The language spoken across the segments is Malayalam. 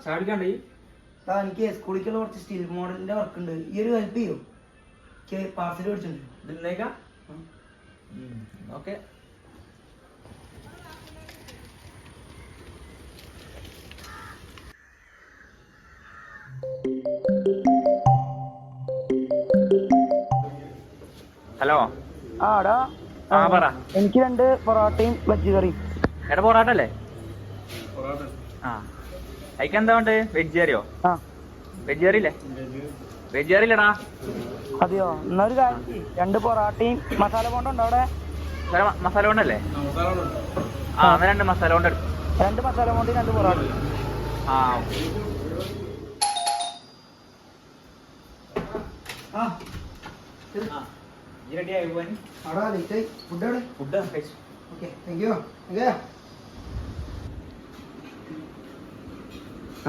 ചാടിക്കാണ്ട് എനിക്ക് സ്കൂളിലേക്കുള്ള കുറച്ച് സ്റ്റീൽ മോഡലിന്റെ വർക്ക് ഉണ്ട്. ഈ ഒരു ഹെൽപ്പ് ചെയ്യോ? പാർസൽ മേടിച്ചിട്ടുണ്ട്. ഇതിന്നേക്കാ ഓക്കെ. ഹലോ. ആടാ പറ. എനിക്ക് 2 പൊറോട്ടയും വെജ് കറിയും. എടാ പൊറോട്ട അല്ലേ? ആ അയക്കെന്താ വേണ്ട? വെജ് കറിയോ? വെജ് കറി ഇല്ലേ? വെജ് കറി ഇല്ലടാ. അതെയോ? എന്നൊരു കാര്യം 2 പൊറോട്ടയും മസാല ബോണ്ട ഉണ്ടോ അവിടെ? മസാല ബോണ്ടല്ലേ? ആ എന്നാ 2 മസാല ബോണ്ട എടുക്കും. 2 മസാല ബോണ്ടയും 2 പൊറോട്ട. ആ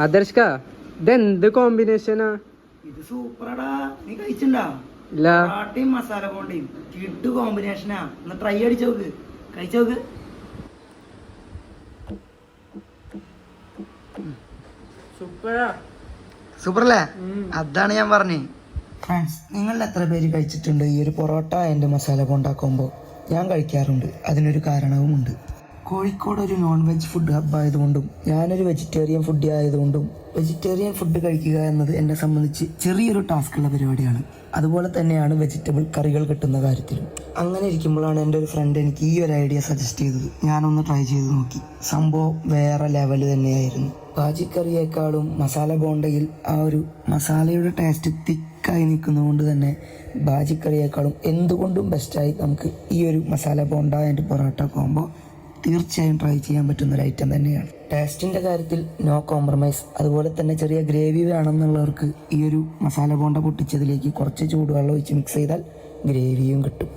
ആദർശ് ഇതെന്ത് കോമ്പിനേഷനാ? ഇത് സൂപ്പറാടാ. നീ കഴിച്ചിണ്ടാ? ഇല്ല. പൊറോട്ടയും മസാല ബോണ്ടയും കിട്ടു കോമ്പിനേഷനാ. ഒന്ന് ട്രൈ അടിച്ചു നോക്ക്. കഴിച്ചു നോക്ക്. സൂപ്പറല്ലേ? അതാണ് ഞാൻ പറഞ്ഞേ. ഫ്രണ്ട്സ്, നിങ്ങൾ എത്ര പേര് കഴിച്ചിട്ടുണ്ട് ഈ ഒരു പൊറോട്ട ആൻഡ് മസാല ബോണ്ട കോംബോ? ഞാൻ കഴിക്കാറുണ്ട്. അതിനൊരു കാരണവുമുണ്ട്. കോഴിക്കോട് ഒരു നോൺ വെജ് ഫുഡ് ഹബ് ആയതുകൊണ്ടും ഞാനൊരു വെജിറ്റേറിയൻ ഫുഡ് ആയതുകൊണ്ടും വെജിറ്റേറിയൻ ഫുഡ് കഴിക്കുക എന്നത് എന്നെ സംബന്ധിച്ച് ചെറിയൊരു ടാസ്ക്കുള്ള പരിപാടിയാണ്. അതുപോലെ തന്നെയാണ് വെജിറ്റബിൾ കറികൾ കിട്ടുന്ന കാര്യത്തിലും. അങ്ങനെ ഇരിക്കുമ്പോഴാണ് എൻ്റെ ഒരു ഫ്രണ്ട് എനിക്ക് ഈ ഒരു ഐഡിയ സജസ്റ്റ് ചെയ്തത്. ഞാനൊന്ന് ട്രൈ ചെയ്ത് നോക്കി. സംഭവം വേറെ ലെവല് തന്നെയായിരുന്നു. ഭാജിക്കറിയേക്കാളും മസാല ബോണ്ടയിൽ ആ ഒരു മസാലയുടെ ടേസ്റ്റ് തിക്കായി നിൽക്കുന്നതുകൊണ്ട് തന്നെ ഭാജിക്കറിയേക്കാളും എന്തുകൊണ്ടും ബെസ്റ്റായി നമുക്ക് ഈ ഒരു മസാല ബോണ്ട ആൻഡ് പൊറോട്ട കോംബോ തീർച്ചയായും ട്രൈ ചെയ്യാൻ പറ്റുന്ന ഒരു ഐറ്റം തന്നെയാണ്. ടേസ്റ്റിൻ്റെ കാര്യത്തിൽ നോ കോംപ്രമൈസ്. അതുപോലെ തന്നെ ചെറിയ ഗ്രേവി വേണമെന്നുള്ളവർക്ക് ഈ ഒരു മസാല ബോണ്ട പൊട്ടിച്ചതിലേക്ക് കുറച്ച് ചൂടുവെള്ളം ഒഴിച്ച് മിക്സ് ചെയ്താൽ ഗ്രേവിയും കിട്ടും.